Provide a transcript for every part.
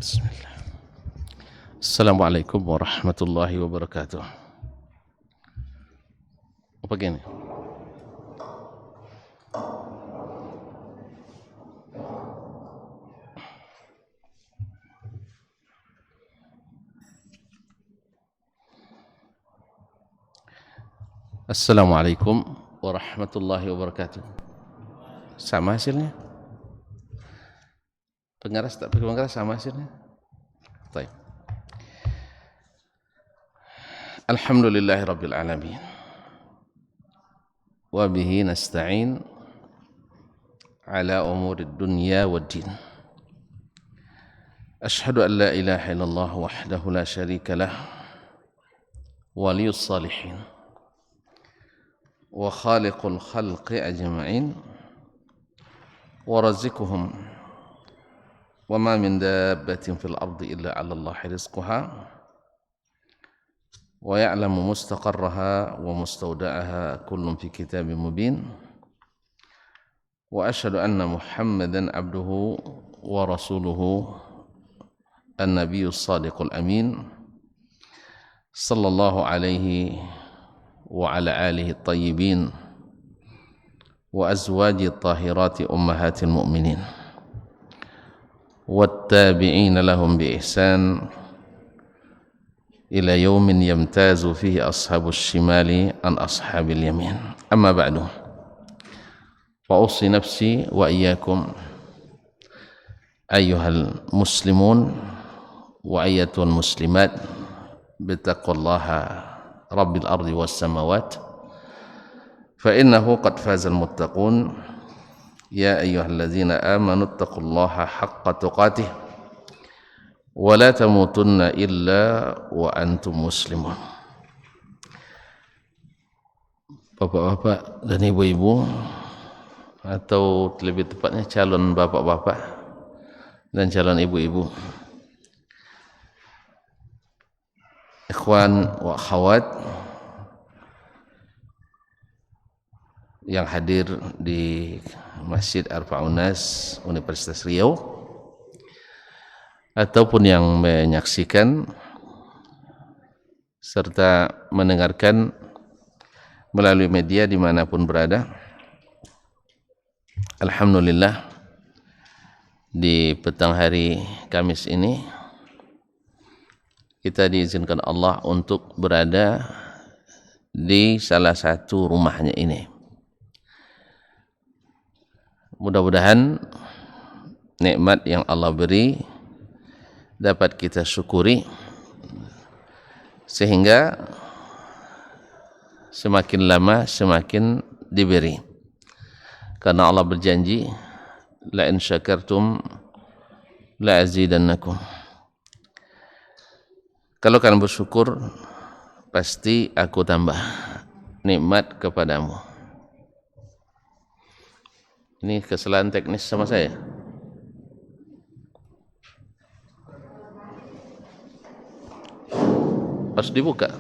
Bismillah. Assalamualaikum warahmatullahi wabarakatuh. Apa gini? Assalamualaikum warahmatullahi wabarakatuh. Sama hasilnya? Pengeras tak pakai pengeras sama hasilnya? Baik. Alhamdulillahi rabbil alamin. Wa bihi nasta'in ala umuri dunya waddin. Ashhadu an la ilaha illallah wahdahu la syarika lah waliyus salihin wa khaliqul khalqi ajma'in wa razikuhum wa ma min dabbatin fil ardi illa 'ala Allahi rizquha wa ya'lamu mustaqarraha wa mustawda'aha kullun fi kitabin mubin wa asyhadu anna Muhammadan 'abduhu wa rasuluhu an-nabiyyus shadiqul amin sallallahu alaihi wa ala alihi at-tayyibin wa azwaji at-tahirati ummahatil mu'minin والتابعين لهم بإحسان إلى يوم يمتاز فيه أصحاب الشمال عن أصحاب اليمين أما بعد فأوصي نفسي وإياكم أيها المسلمون وأيتها المسلمات بتقوى الله رب الأرض والسماوات فإنه قد فاز المتقون يا أيها الذين آمنوا اتقوا الله حق تقاته ولا تموتن إلا وأنتم مسلمون. Bapak-bapak dan ibu-ibu, atau lebih tepatnya calon bapak-bapak dan calon ibu-ibu, ikhwan wa akhwat yang hadir di Masjid Arba'un Nas Universitas Riau ataupun yang menyaksikan serta mendengarkan melalui media dimanapun berada. Alhamdulillah, di petang hari Kamis ini kita diizinkan Allah untuk berada di salah satu rumahnya ini. Mudah-mudahan nikmat yang Allah beri dapat kita syukuri sehingga semakin lama semakin diberi, karena Allah berjanji la in syakartum la azidannakum. Kalau kalian bersyukur pasti aku tambah nikmat kepadamu. Ini kesalahan teknis sama saya. Harus dibuka.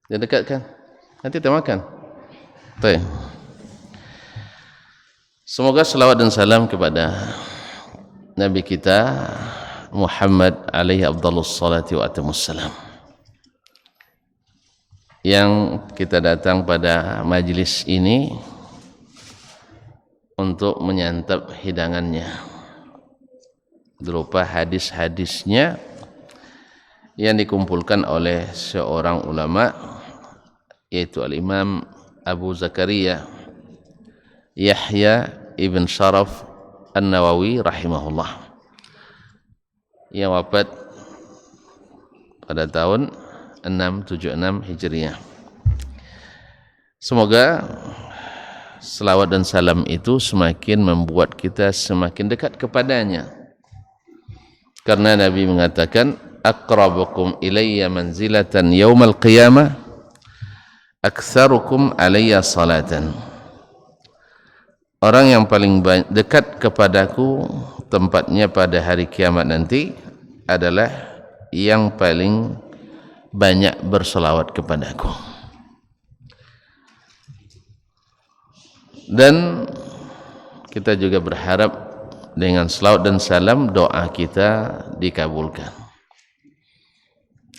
Dia dekatkan. Nanti kita makan. Baik. Semoga selawat dan salam kepada Nabi kita Muhammad alaihi afdhalus salati wa atamus salam, yang kita datang pada majelis ini untuk menyantap hidangannya berupa hadis-hadisnya yang dikumpulkan oleh seorang ulama, yaitu Al-Imam Abu Zakaria Yahya ibn Sharaf An-Nawawi rahimahullah, yang wafat pada tahun 676 Hijriah. Semoga selawat dan salam itu semakin membuat kita semakin dekat kepadanya, karena Nabi mengatakan aqrabukum ilayya manzilatan yaumal qiyamah aktsarukum alayya salatan. Orang yang paling dekat kepadaku tempatnya pada hari kiamat nanti adalah yang paling banyak berselawat kepadaku. Dan kita juga berharap dengan selawat dan salam doa kita dikabulkan.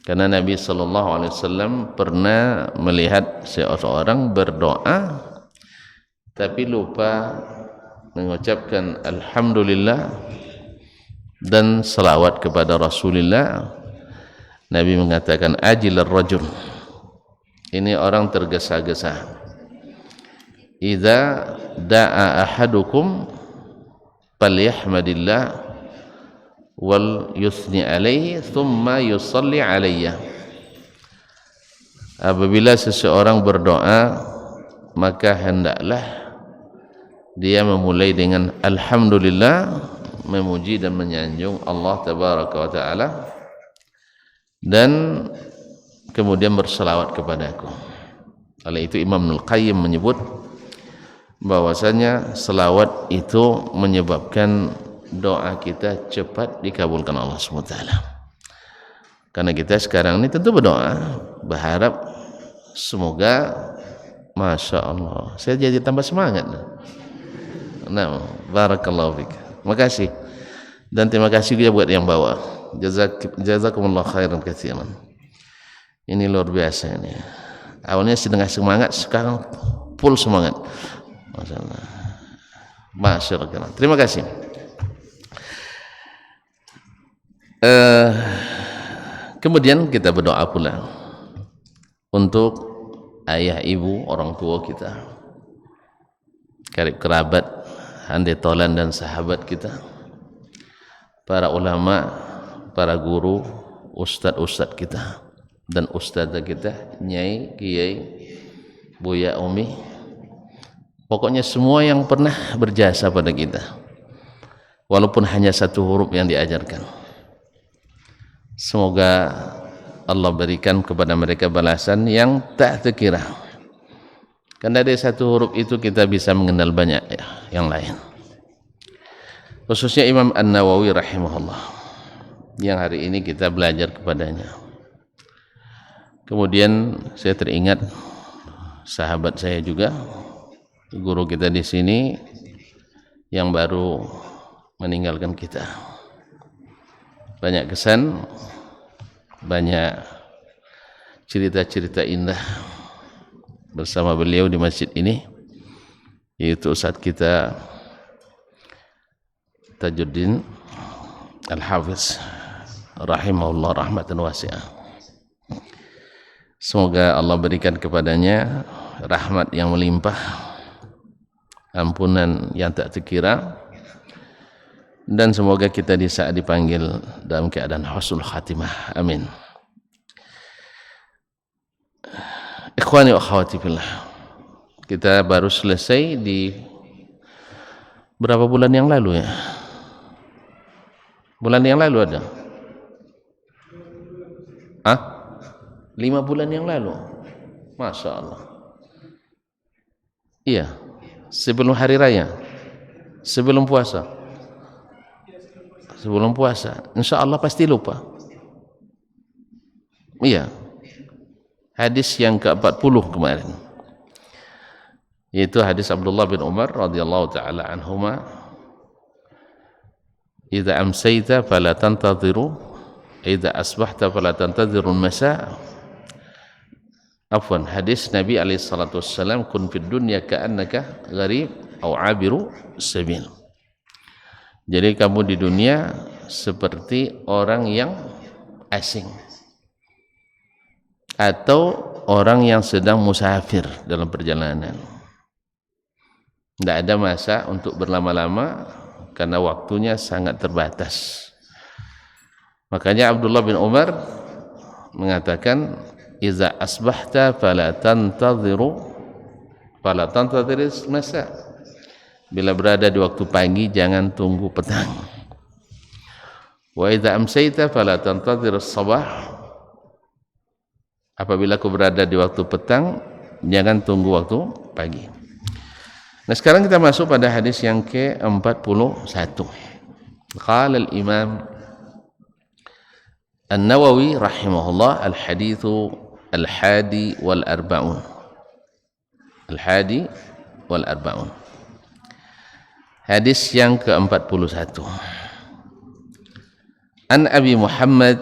Karena Nabi sallallahu alaihi wasallam pernah melihat seorang berdoa tapi lupa mengucapkan alhamdulillah dan selawat kepada Rasulullah. Nabi mengatakan ajilar rajul, ini orang tergesa-gesa. Idza da'a ahadukum falyahmadillah wal yusni alaihi thumma yusalli alayya. Apabila seseorang berdoa, maka hendaklah dia memulai dengan alhamdulillah, memuji dan menyanjung Allah tabaraka wa taala, dan kemudian berselawat kepadaku. Oleh itu Imam Ibnul Qayyim menyebut bahwasanya selawat itu menyebabkan doa kita cepat dikabulkan Allah SWT. Karena kita sekarang ini tentu berdoa, berharap semoga, Masya Allah, saya jadi tambah semangat. Nah, barakallahu fiik. Terima kasih. Dan terima kasih juga buat yang bawa. Jazakumullah khairan katsiran. Ini luar biasa ini. Awalnya setengah semangat, sekarang full semangat. Masya Allah. Terima kasih. Kemudian kita berdoa pula untuk ayah, ibu, orang tua kita, karib kerabat, handai tolan dan sahabat kita, para ulama, para guru, ustadz kita dan ustadzah kita, nyai, kiai, buya, umi, pokoknya semua yang pernah berjasa pada kita, walaupun hanya satu huruf yang diajarkan. Semoga Allah berikan kepada mereka balasan yang tak terkira. Karena dari satu huruf itu kita bisa mengenal banyak yang lain. Khususnya Imam An-Nawawi rahimahullah, yang hari ini kita belajar kepadanya. Kemudian saya teringat sahabat saya juga, guru kita di sini yang baru meninggalkan kita. Banyak kesan, banyak cerita-cerita indah bersama beliau di masjid ini, yaitu Ustadz kita Tajuddin Al-Hafiz rahimahullah rahmatan wasi'ah. Semoga Allah berikan kepadanya rahmat yang melimpah, ampunan yang tak terkira, dan semoga kita di saat dipanggil dalam keadaan husnul khatimah. Amin. Ikhwani wa akhwati fillah, kita baru selesai di berapa bulan yang lalu ya? Bulan yang lalu ada? 5 bulan yang lalu. Masya Allah. Iya, sebelum hari raya, sebelum puasa. Sebelum puasa, insya Allah pasti lupa. Iya, hadis yang ke-40 kemarin, yaitu hadis Abdullah bin Umar radhiyallahu taala anhuma, idza amsayta fala tantadhiru, idza asbahta fala tantadhiru al-masa. Afwan, hadis Nabi alaihi salatu wassalam, kun fid dunya ka'annaka gharib aw 'abiru sabil. Jadi kamu di dunia seperti orang yang asing atau orang yang sedang musafir dalam perjalanan. Tidak ada masa untuk berlama-lama karena waktunya sangat terbatas. Makanya Abdullah bin Umar mengatakan, iza asbahta fala tantadhiru masa. Bila berada di waktu pagi, jangan tunggu petang. Wa idza amsayta fala tantadhir as-sabah. Apabila kau berada di waktu petang, jangan tunggu waktu pagi. Nah, sekarang kita masuk pada hadis yang ke-41. Qala al-Imam An-Nawawi rahimahullah, al-haditsu al-hadi wal arba'un. Al-hadi wal arba'un. Hadis yang ke-41. An Abi Muhammad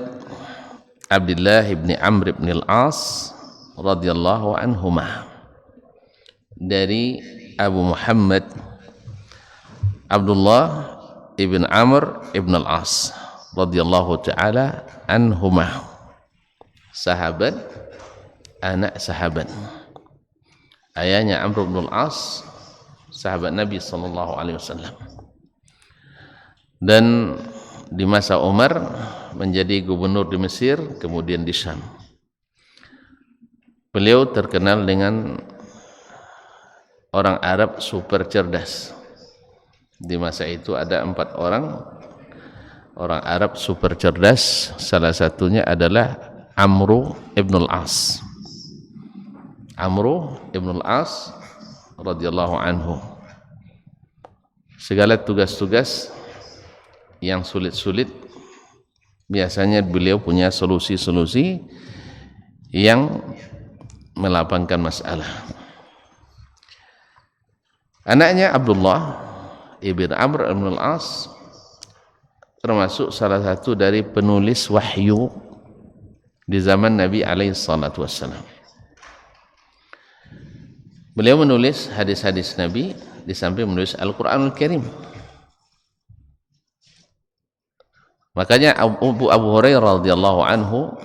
Abdullah bin Amr bin Al-As radhiyallahu anhuma, dari Abu Muhammad Abdullah ibn Amr ibn Al-As radhiyallahu taala anhuma, sahabat, anak sahabat. Ayahnya Amr bin Al-As, sahabat Nabi sallallahu alaihi wasallam, dan di masa Umar menjadi gubernur di Mesir, kemudian di Syam. Beliau terkenal dengan orang Arab super cerdas. Di masa itu ada 4 orang Arab super cerdas. Salah satunya adalah Amr ibn Al-As. Amr ibn Al-As radhiyallahu anhu. Segala tugas-tugas yang sulit-sulit biasanya beliau punya solusi-solusi yang melapangkan masalah. Anaknya Abdullah ibn Amr ibn Al-As termasuk salah satu dari penulis wahyu di zaman Nabi alaihi salatu wassalam. Beliau menulis hadis-hadis Nabi di samping menulis Al-Qur'anul Karim. Makanya Abu Hurairah radhiyallahu anhu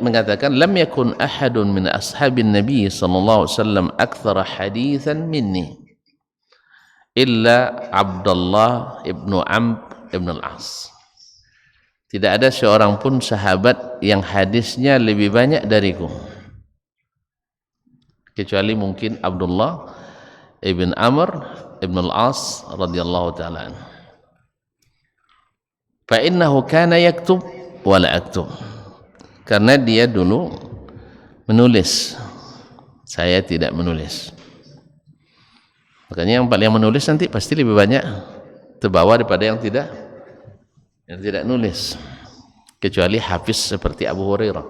mengatakan, lam yakun ahadun min ashabin Nabi sallallahu alaihi wasallam aktsara haditsan minni illa Abdullah ibnu Amr ibn Al-As. Tidak ada seorang pun sahabat yang hadisnya lebih banyak dariku, kecuali mungkin Abdullah ibn Amr ibn Al-As radhiyallahu taala anhu. Fa innahu kana yaktub wa la aktub, karena dia dulu menulis, saya tidak menulis. Makanya yang menulis nanti pasti lebih banyak terbawa daripada yang tidak nulis, kecuali hafiz seperti Abu Hurairah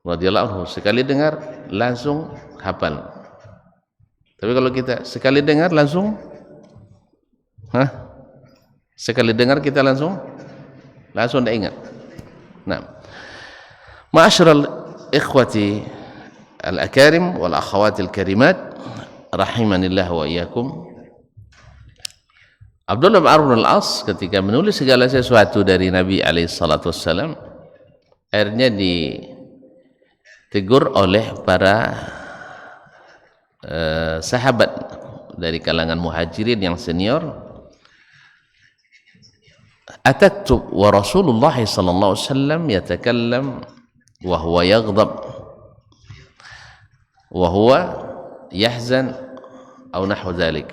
radhiyallahu anhu, sekali dengar langsung hafal. Tapi kalau kita sekali dengar langsung sekali dengar kita langsung tidak ingat. Nah, ma'asyiral ikhwati al-akarim wal akhawati al-karimat rahimanillah wa iyyakum. Abdullah bin Amr bin Al-As ketika menulis segala sesuatu dari Nabi alaihi salatu wassalam, akhirnya ditegur oleh para sahabat dari kalangan muhajirin yang senior. Ataktub wa Rasulullah sallallahu alaihi wasallam yatakallam wa huwa yaghdab wa huwa yahzan atau nahwu dzalik.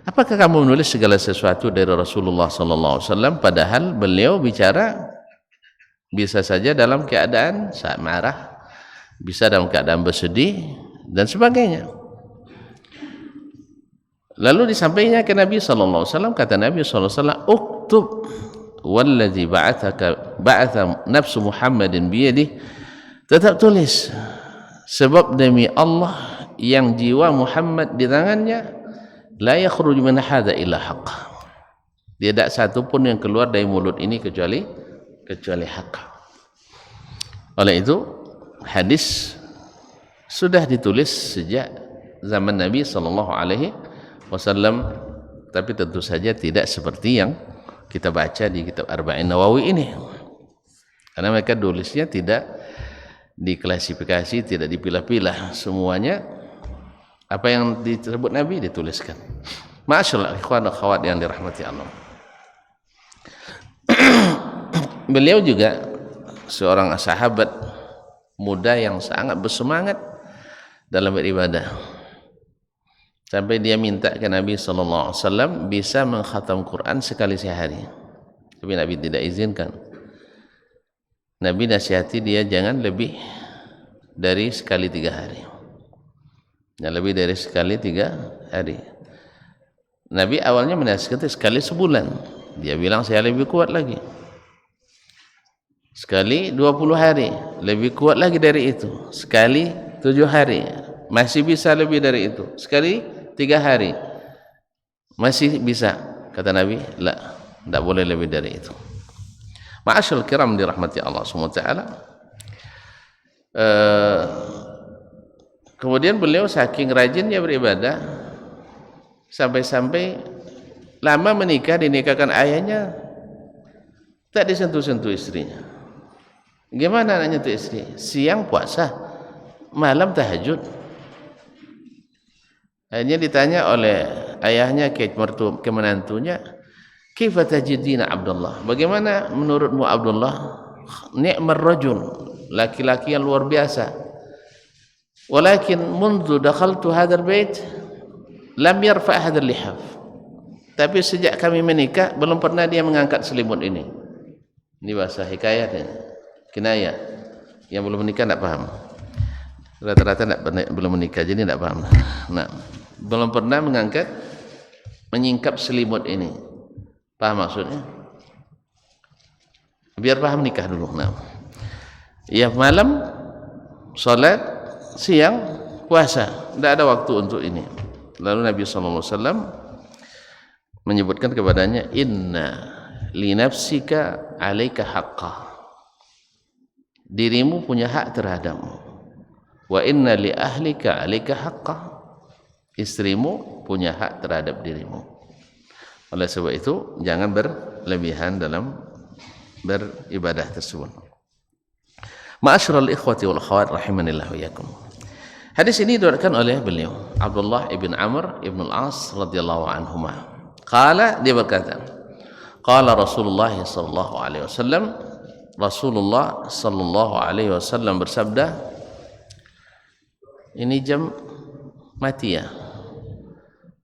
Apakah kamu menulis segala sesuatu dari Rasulullah sallallahu alaihi wasallam padahal beliau bicara bisa saja dalam keadaan saat marah, bisa dalam keadaan bersedih dan sebagainya. Lalu disampaikannya ke Nabi sallallahu alaihi wasallam, kata Nabi sallallahu alaihi wasallam, uktub wallazi ba'atha nafsu Muhammadin biyadihi, tetap tulis, sebab demi Allah yang jiwa Muhammad di tangannya, la yakhruju min hadza illa haqq, tidak satu pun yang keluar dari mulut ini kecuali hak. Oleh itu hadis sudah ditulis sejak zaman Nabi sallallahu alaihi wasallam, tapi tentu saja tidak seperti yang kita baca di kitab Arba'in Nawawi ini, karena mereka tulisnya tidak diklasifikasi, tidak dipilah-pilah, semuanya apa yang disebut Nabi dituliskan. Masyaallah ikhwan dan akhwat yang dirahmati Allah. Beliau juga seorang sahabat muda yang sangat bersemangat dalam beribadah, sampai dia minta ke Nabi sallallahu alaihi wasallam bisa mengkhatam Quran sekali sehari, tapi Nabi tidak izinkan. Nabi nasihati dia jangan lebih dari sekali 3 hari, jangan lebih dari sekali 3 hari. Nabi awalnya menasihati sekali sebulan, dia bilang saya lebih kuat lagi, sekali 20 hari, lebih kuat lagi dari itu, sekali 7 hari, masih bisa lebih dari itu, sekali 3 hari. Masih bisa, kata Nabi, la, tidak boleh lebih dari itu. Ma'asyal kiram dirahmati Allah SWT. Kemudian beliau saking rajinnya beribadah, sampai-sampai lama menikah, dinikahkan ayahnya, tak disentuh-sentuh istrinya. Gimana anaknya itu istri? Siang puasa, malam tahajud. Akhirnya ditanya oleh ayahnya ke menantunya, "Kaifa tajidina Abdullah?" Bagaimana menurutmu Abdullah? Ni'mar rajul, laki-laki yang luar biasa. Walakin mundu dakhaltu hadzal bait lam yarfa' hadzal lihaf. Tapi sejak kami menikah belum pernah dia mengangkat selimut ini. Ini bahasa hikayat ini. Kinayah. Yang belum menikah tidak paham. Rata-rata belum menikah jadi tidak paham. Nah, belum pernah mengangkat, menyingkap selimut ini. Paham maksudnya? Biar paham nikah dulu. Nah, ya malam salat, siang puasa, tidak ada waktu untuk ini. Lalu Nabi SAW menyebutkan kepadanya, inna li nafsika alaika haqqah, dirimu punya hak terhadapmu. Wa inna li ahlika alaika haqqah, istrimu punya hak terhadap dirimu. Oleh sebab itu jangan berlebihan dalam beribadah tersebut. Ma'asyiral ikhwati wal akhwat rahimanillah wa iyyakum. Hadis ini diriwayatkan oleh beliau Abdullah ibn Amr ibn al-As radhiyallahu anhuma. Qala, dia berkata, qala Rasulullah sallallahu alaihi wasallam, Rasulullah sallallahu alaihi wasallam bersabda, ini jam mati ya,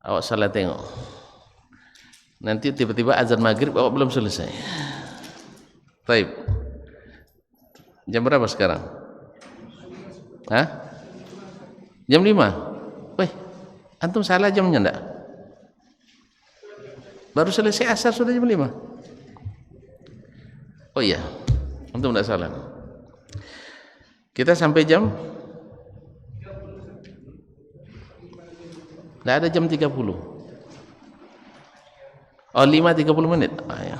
awak salah tengok, nanti tiba-tiba azan maghrib awak belum selesai. Baik, jam berapa sekarang? Hah? Jam 5. Weh, antum salah jamnya enggak? Baru selesai asar sudah jam 5. Oh iya, antum enggak salah. Kita sampai jam, enggak ada jam 30. Oh, 5:30 menit. Ah, ya.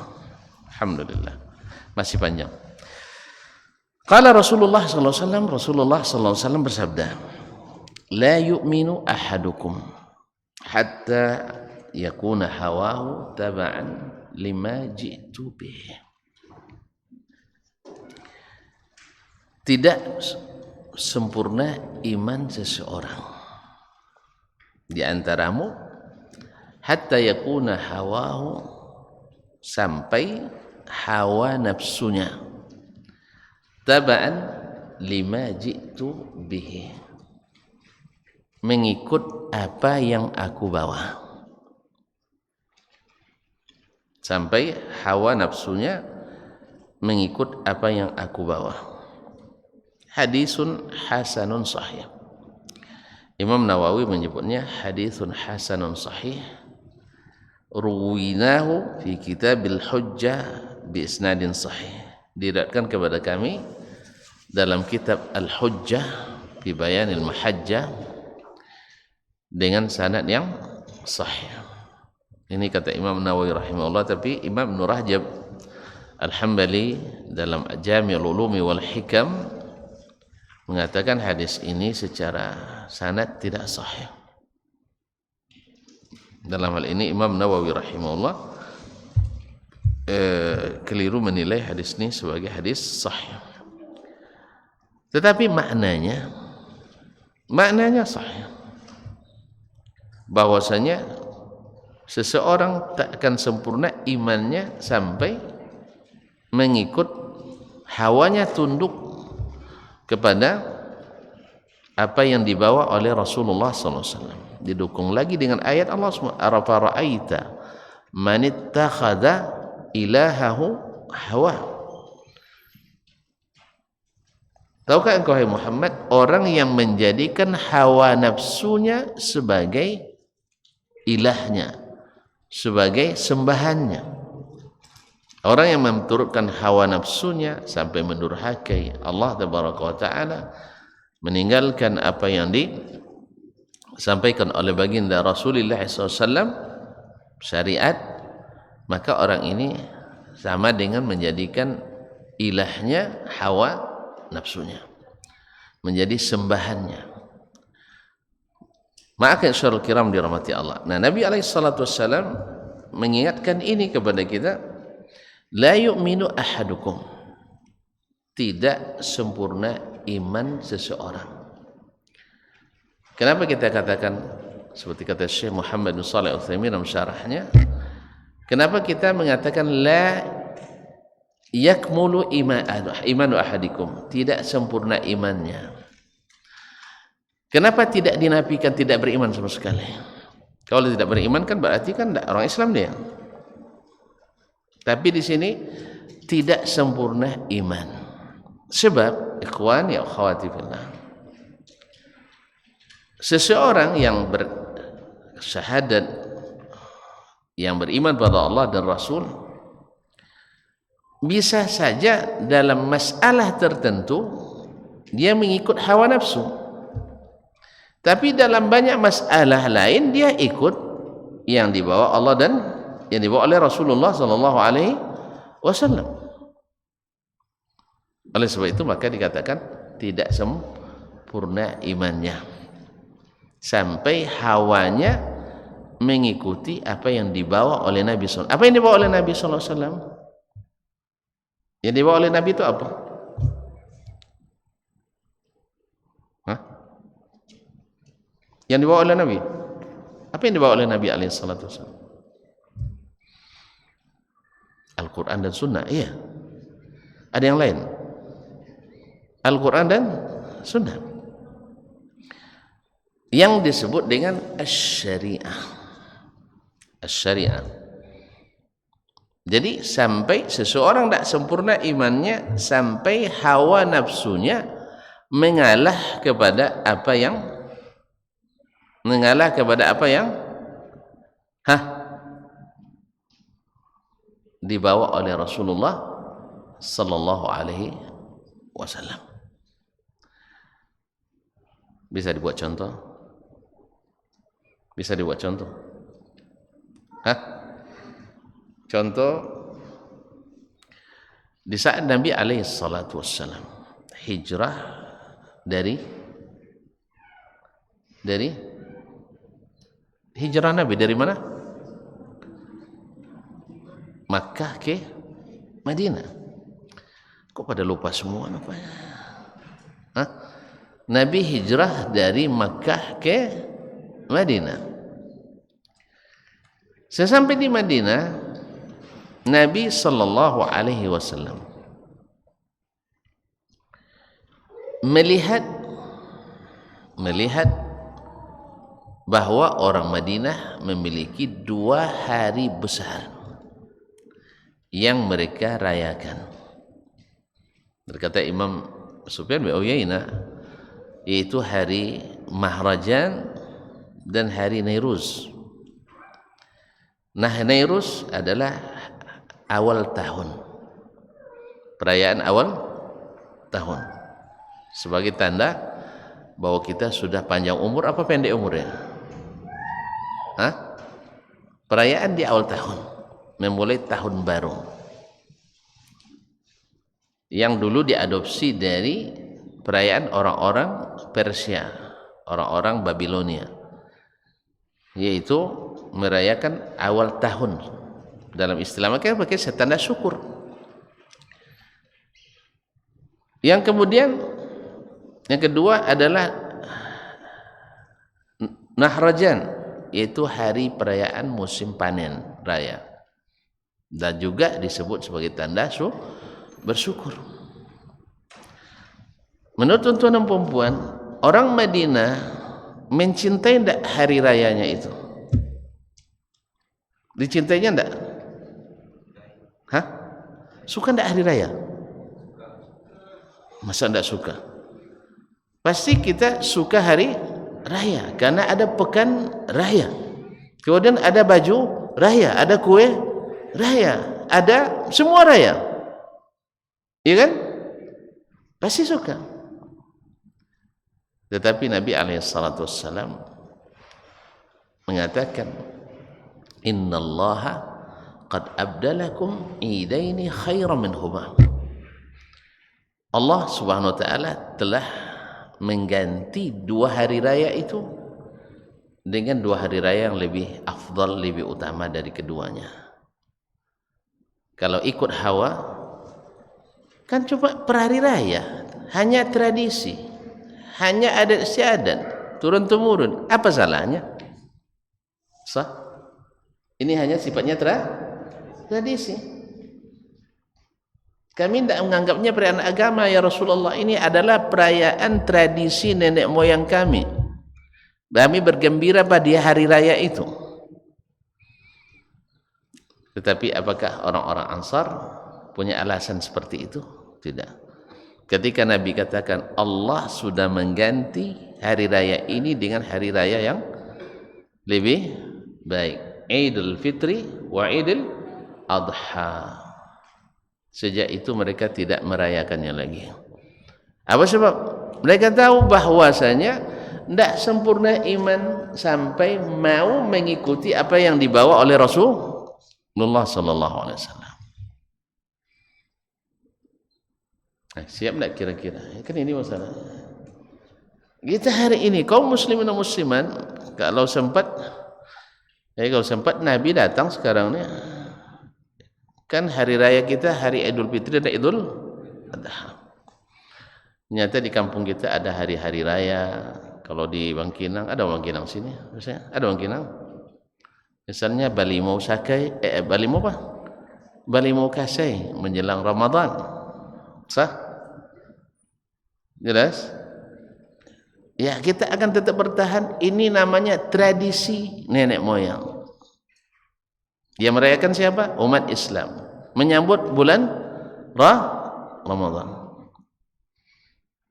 Alhamdulillah. Masih panjang. Qala Rasulullah sallallahu alaihi wasallam, Rasulullah sallallahu alaihi wasallam bersabda, la yu'minu ahadukum hatta yakuna hawahu taba'an lima ji'tu bih. Tidak sempurna iman seseorang di antaramu hatta yakuna hawahu, sampai hawa nafsunya taba'an lima ji'tu bihi, mengikut apa yang aku bawa. Sampai hawa nafsunya mengikut apa yang aku bawa. Hadisun hasanun sahih. Imam Nawawi menyebutnya hadisun hasanun sahih. Ruwinahu fi kitabil hujjah bi isnadin sahih. Diriwayatkan kepada kami dalam kitab Al-Hujjah fi bayanil mahajjah dengan sanad yang sahih. Ini kata Imam Nawawi rahimahullah, tapi Imam Ibnu Rajab Al-Hambali dalam Jami'ul Ulumi wal Hikam mengatakan hadis ini secara sanad tidak sahih. Dalam hal ini Imam Nawawi rahimahullah keliru menilai hadis ini sebagai hadis sahih. Tetapi maknanya sahih. Bahwasanya seseorang tak akan sempurna imannya sampai mengikut hawanya, tunduk kepada apa yang dibawa oleh Rasulullah SAW. Didukung lagi dengan ayat Allah SWT, "Afara'aita man ittakhadha ilahahu hawa." Tahukah engkau hai Muhammad orang yang menjadikan hawa nafsunya sebagai ilahnya, sebagai sembahannya. Orang yang menurutkan hawa nafsunya sampai mendurhakai Allah Tabaraka wa Ta'ala, meninggalkan apa yang disampaikan oleh baginda Rasulullah SAW, syariat, maka orang ini sama dengan menjadikan ilahnya hawa nafsunya, menjadi sembahannya. Maka saudara kiram dirahmati Allah. Nah, Nabi SAW mengingatkan ini kepada kita, la yu'minu ahadukum, tidak sempurna iman seseorang. Kenapa kita katakan seperti kata Syekh Muhammad bin Shalih Al-Utsaimin dalam syarahnya, kenapa kita mengatakan la yakmulu imanu ahadikum, tidak sempurna imannya? Kenapa tidak dinafikan tidak beriman sama sekali? Kalau tidak beriman kan berarti kan orang Islam dia. Tapi di sini tidak sempurna iman. Sebab ikhwan ya akhwati fillah, seseorang yang bersyahadat, yang beriman pada Allah dan Rasul, bisa saja dalam masalah tertentu dia mengikut hawa nafsu, tapi dalam banyak masalah lain dia ikut yang dibawa Allah dan yang dibawa oleh Rasulullah sallallahu alaihi wasallam. Oleh sebab itu maka dikatakan tidak sempurna imannya sampai hawanya mengikuti apa yang dibawa oleh Nabi SAW. Apa yang dibawa oleh Nabi SAW? Yang dibawa oleh Nabi itu apa? Hah? Yang dibawa oleh Nabi? Apa yang dibawa oleh Nabi SAW? Al-Quran dan Sunnah. Iya. Ada yang lain? Al-Quran dan Sunnah yang disebut dengan asy-syariah. Asy-syariah. Jadi sampai seseorang tidak sempurna imannya sampai hawa nafsunya mengalah kepada apa yang dibawa oleh Rasulullah sallallahu alaihi wasallam. Bisa dibuat contoh? Bisa dibuat contoh? Contoh di saat Nabi alaihi salatu wassalam hijrah dari hijrah Nabi dari mana? Makkah ke Madinah. Kok pada lupa semua namanya? Nabi hijrah dari Makkah ke Madinah. Sesampai di Madinah, Nabi sallallahu alaihi wasallam melihat bahwa orang Madinah memiliki 2 hari besar yang mereka rayakan. Berkata Imam Sufyan bin Uyainah, yaitu hari Mahrajan dan hari Nairuz. Nah, Nairuz adalah awal tahun, perayaan awal tahun, sebagai tanda bahwa kita sudah panjang umur apa pendek umurnya. Perayaan di awal tahun, memulai tahun baru, yang dulu diadopsi dari perayaan orang-orang Persia, orang-orang Babilonia, yaitu merayakan awal tahun. Dalam istilah mereka pakai tanda syukur. Yang kedua adalah Nahrajan, yaitu hari perayaan musim panen raya, dan juga disebut sebagai tanda bersyukur. Menurut tuan dan perempuan, orang Madinah mencintai tidak hari rayanya itu? Dicintainya tidak? Suka tidak hari raya? Masa tidak suka? Pasti kita suka hari raya karena ada pekan raya, kemudian ada baju raya, ada kue raya, ada semua raya, iya kan? Pasti suka. Tetapi Nabi alaihissalatu wassalam mengatakan, innallaha qad abdalakum idaini khairan minhuma. Allah Subhanahu wa taala telah mengganti 2 hari raya itu dengan 2 hari raya yang lebih afdal, lebih utama dari keduanya. Kalau ikut hawa kan coba per hari raya hanya tradisi, hanya adat istiadat turun temurun, apa salahnya? Sah? Ini hanya sifatnya tradisi. Kami tidak menganggapnya perayaan agama ya Rasulullah. Ini adalah perayaan tradisi nenek moyang kami. Kami bergembira pada hari raya itu. Tetapi apakah orang-orang Ansar punya alasan seperti itu? Tidak. Ketika Nabi katakan Allah sudah mengganti hari raya ini dengan hari raya yang lebih baik, Idul Fitri wa Idul Adha. Sejak itu mereka tidak merayakannya lagi. Apa sebab? Mereka tahu bahwasanya tidak sempurna iman sampai mau mengikuti apa yang dibawa oleh Rasulullah sallallahu alaihi wasallam. Siap tidak kira-kira? Kan ini masalah. Kita hari ini kaum muslimin dan muslimat kalau sempat Nabi datang sekarang ni. Kan hari raya kita hari Idul Fitri dan Idul Adha. Nyata di kampung kita ada hari-hari raya. Kalau di Bangkinang, ada Bangkinang sini misalnya, ada Bangkinang. Misalnya Balimau Sakai, Balimau apa? Balimau Kasai menjelang Ramadan. Sah? Jelas? Ya, kita akan tetap bertahan. Ini namanya tradisi nenek moyang. Yang merayakan siapa? Umat Islam. Menyambut bulan Ramadan.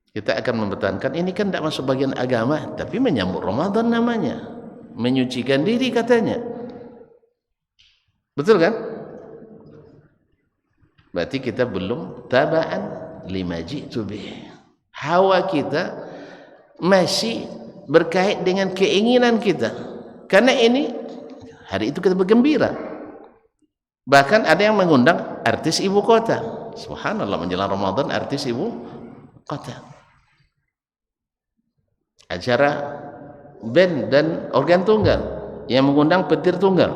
Kita akan mempertahankan. Ini kan tidak masuk bagian agama, tapi menyambut Ramadan namanya. Menyucikan diri katanya. Betul kan? Berarti kita belum taba'an lima ji'tu bih. Hawa kita masih berkait dengan keinginan kita. Karena ini hari itu kita bergembira. Bahkan ada yang mengundang artis ibu kota. Subhanallah, menjelang Ramadan artis ibu kota. Acara band dan organ tunggal yang mengundang petir tunggal.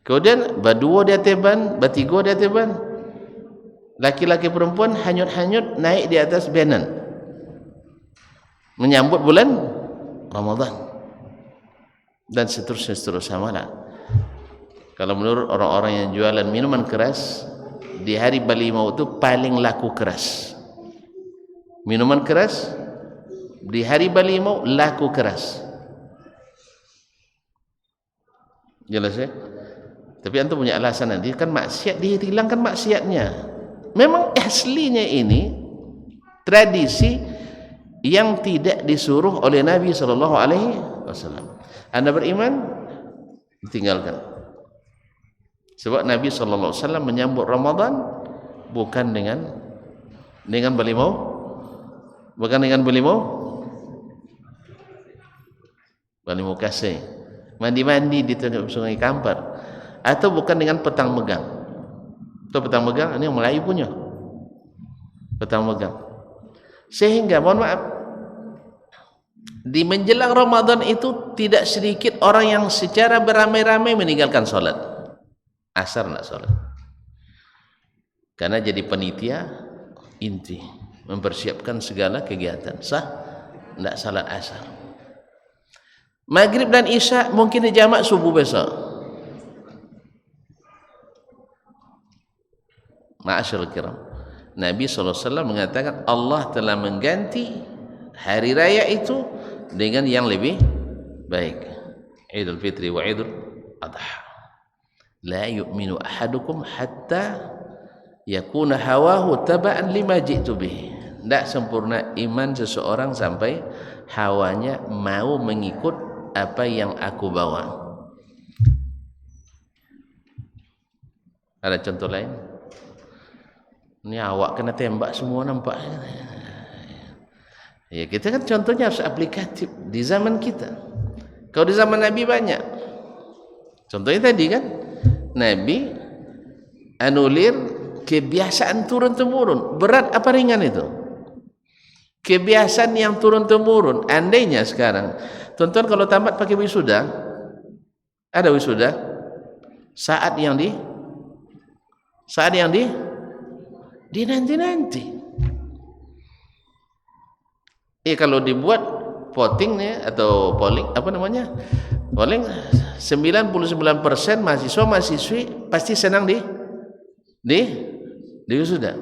Kemudian baduo dia teban, batigo dia teban. Laki-laki perempuan hanyut-hanyut naik di atas benan. Menyambut bulan Ramadan. Dan seterusnya malah. Kalau menurut orang-orang yang jualan minuman keras, di hari Balimau itu paling laku keras. Minuman keras di hari Balimau laku keras. Jelas ya? Tapi antum punya alasan nanti kan maksiat, dihilangkan maksiatnya. Memang aslinya ini tradisi yang tidak disuruh oleh Nabi sallallahu alaihi wasallam. Anda beriman, tinggalkan. Sebab Nabi sallallahu alaihi wasallam menyambut Ramadan bukan dengan Balimau, bukan dengan Balimau Kasai, mandi-mandi di tengah Sungai Kampar, atau bukan dengan petang megang. Itu petang megang ini yang Melayu punya. Petang megang. Sehingga mohon maaf, di menjelang Ramadan itu tidak sedikit orang yang secara beramai-ramai meninggalkan sholat. Asar nak sholat. Karena jadi panitia inti, mempersiapkan segala kegiatan. Sah? Tidak salat asar. Maghrib dan Isya mungkin dijamak subuh besok. Ma'asyarul kiram, Nabi SAW mengatakan Allah telah mengganti hari raya itu dengan yang lebih baik. Idul Fitri wa Idul Adha. La yu'minu ahadukum hatta yakuna hawahu taba'an lima ji'tu bih. Tidak sempurna iman seseorang sampai hawanya mau mengikut apa yang aku bawa. Ada contoh lain? Ini awak kena tembak semua nampak. Ya, kita kan contohnya harus aplikatif di zaman kita. Kalau di zaman Nabi banyak. Contohnya tadi kan, Nabi anulir kebiasaan turun-temurun. Berat apa ringan itu? Kebiasaan yang turun-temurun. Andainya sekarang, tuan-tuan kalau tamat pakai wisuda, ada wisuda, saat yang nanti. Kalau dibuat voting atau polling, apa namanya? Polling 99% mahasiswa-mahasiswi pasti senang di wisuda.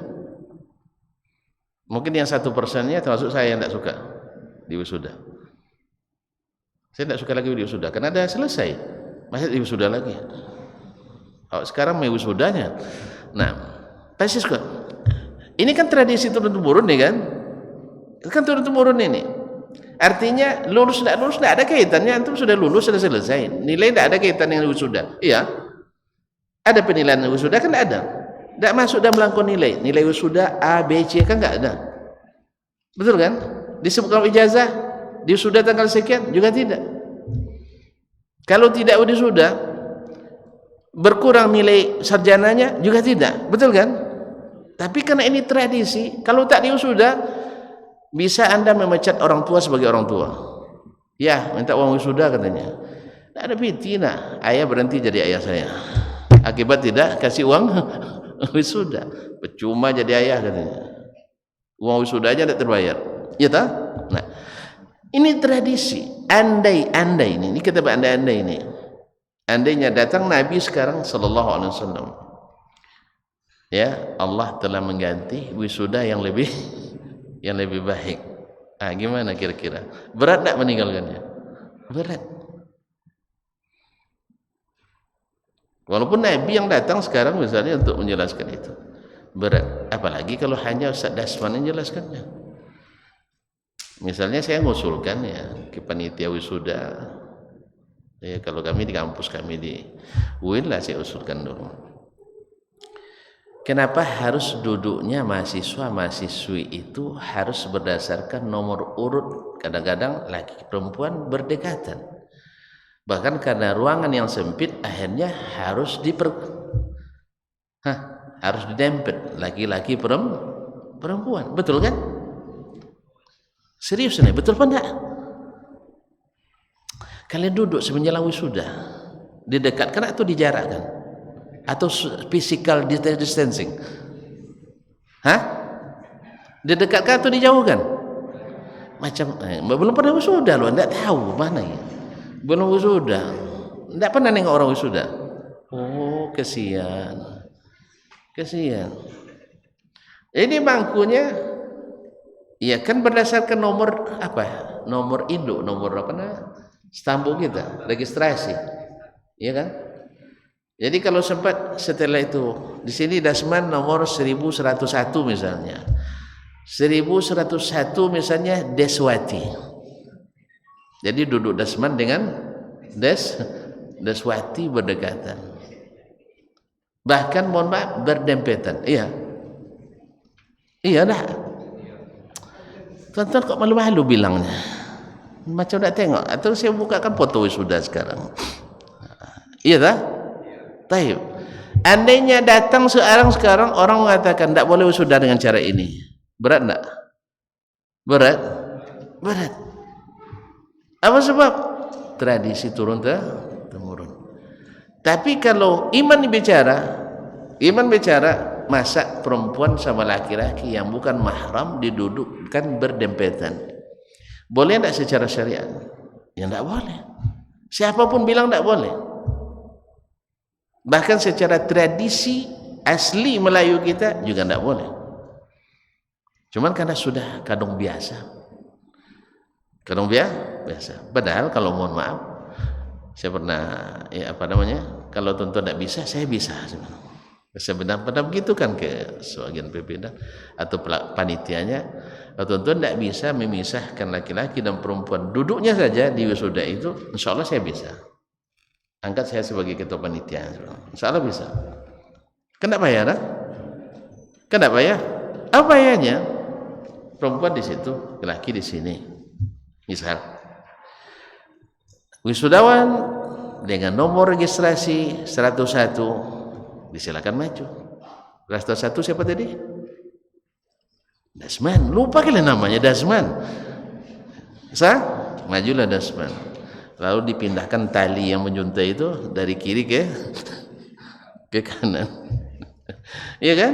Mungkin yang 1%-nya termasuk saya yang tidak suka di wisuda. Saya tidak suka lagi di wisuda karena ada selesai, masih di wisuda lagi. Sekarang mau wisudanya. Nah, pasti suka. Ini kan tradisi turun-temurun nih kan? Kan turun-temurun ini. Artinya lulus tidak ada kaitannya. Antum sudah lulus, sudah selesai. Nilai tidak ada kaitan dengan wisuda. Iya. Ada penilaian wisuda kan tidak ada. Tidak masuk dalam belangko nilai wisuda A, B, C kan tidak ada. Betul kan? Disebutkan ijazah di wisuda tanggal sekian juga tidak. Kalau tidak wisuda berkurang nilai sarjananya juga tidak. Betul kan? Tapi karena ini tradisi, kalau tak di wisuda bisa Anda memecat orang tua sebagai orang tua. Ya, minta uang wisuda katanya. Tidak ada fitina. Ayah berhenti jadi ayah saya. Akibat tidak kasih uang wisuda, percuma jadi ayah katanya. Uang wisuda aja tidak terbayar. Ya tak? Nah, ini tradisi. Andai ini kita berandai-andai ini. Andainya datang Nabi sekarang sallallahu alaihi wasallam. Ya, Allah telah mengganti wisuda yang lebih baik. Gimana kira-kira? Berat tak meninggalkannya? Berat. Walaupun Nabi yang datang sekarang misalnya untuk menjelaskan itu berat, apalagi kalau hanya Ustaz Dasman yang menjelaskannya. Misalnya saya mengusulkan ke panitia wisuda, kalau kami di kampus kami di UIN lah, saya usulkan dulu, kenapa harus duduknya mahasiswa-mahasiswi itu harus berdasarkan nomor urut, kadang-kadang laki perempuan berdekatan. Bahkan karena ruangan yang sempit akhirnya harus didempet laki-laki perempuan. Betul kan? Serius nih, betul apa enggak? Kalian duduk semenjak wisuda didekatkan atau dijarakkan? Atau physical distancing? Didekatkan atau dijauhkan? Macam belum pernah wisuda loh, enggak tahu mana ya. Belum wisuda, tidak pernah nengok orang wisuda. Oh, kesian. Ini bangkunya, ya kan berdasarkan nomor apa? Nomor induk, nomor apa stambuk kita, registrasi, ya kan? Jadi kalau sempat setelah itu di sini Dasman nomor 1101 misalnya, 1101 misalnya Deswati. Jadi duduk Dasman dengan Deswati berdekatan. Bahkan mohon maaf berdempetan. Iya dah. Tuan-tuan kok malu-malu bilangnya. Macam nak tengok. Atau saya bukakan foto wisuda sekarang. Iya dah. Taib. Andainya datang sekarang orang mengatakan tak boleh wisuda dengan cara ini. Berat tak? Berat. Apa sebab? Tradisi turun-temurun. Tapi kalau iman bicara masa perempuan sama laki-laki yang bukan mahram didudukkan berdempetan. Boleh tidak secara syariat? Ya tidak boleh. Siapapun bilang tidak boleh. Bahkan secara tradisi asli Melayu kita juga tidak boleh. Cuman karena sudah kadung biasa. Padahal kalau mohon maaf, saya pernah kalau tuan-tuan tidak bisa, saya bisa. Sebenarnya begitu kan ke sebagian pimpinan atau panitianya, kalau tuan-tuan tidak bisa memisahkan laki-laki dan perempuan duduknya saja di wisuda itu, insya Allah saya bisa. Angkat saya sebagai ketua panitia, insya Allah bisa. Kenapa ya? Kenapa ya? Apa payahnya? Perempuan di situ, laki di sini. Misal wisudawan dengan nomor registrasi 101, disilakan maju. 101 siapa tadi? Dasman, lupa kali namanya Dasman. Majulah Dasman. Lalu dipindahkan tali yang menyuntai itu dari kiri ke kanan. Iya kan?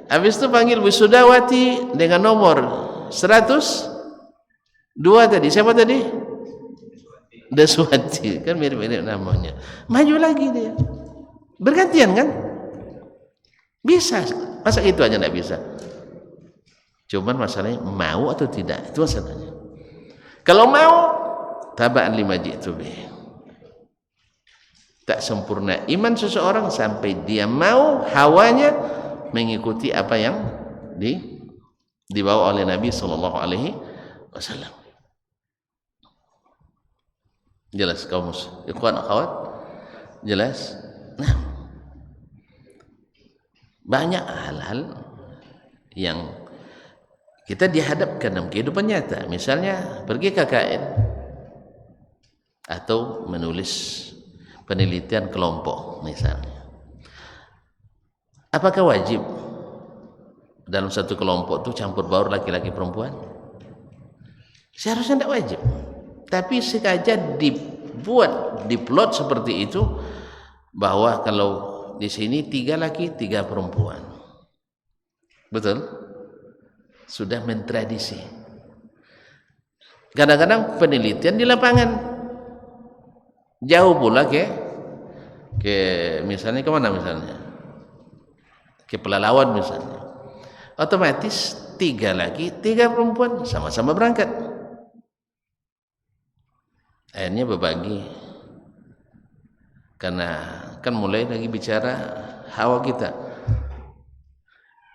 Habis itu panggil Wisudawati dengan nomor 102 tadi. Siapa tadi? Daswati. Kan mirip-mirip namanya. Maju lagi dia. Bergantian kan? Bisa. Masa itu aja enggak bisa? Cuman masalahnya mau atau tidak, itu masalahnya. Kalau mau, taba'an lima ji'tu bih. Tak sempurna iman seseorang sampai dia mau hawanya mengikuti apa yang dibawa oleh Nabi sallallahu alaihi wasallam. Jelas kaum ikhwan akhwat? Jelas? Nah, banyak hal-hal yang kita dihadapkan dalam kehidupan nyata. Misalnya pergi KKN atau menulis penelitian kelompok misalnya. Apakah wajib dalam satu kelompok itu campur baur laki-laki perempuan? Seharusnya tidak wajib. Tapi sengaja diplot seperti itu, bahwa kalau di sini 3 laki 3 perempuan. Betul? Sudah mentradisi. Kadang-kadang penelitian di lapangan jauh pula ke misalnya kemana misalnya, ke Pelalawan misalnya, otomatis 3 laki 3 perempuan sama-sama berangkat. Akhirnya berbagi, karena kan mulai lagi bicara hawa kita.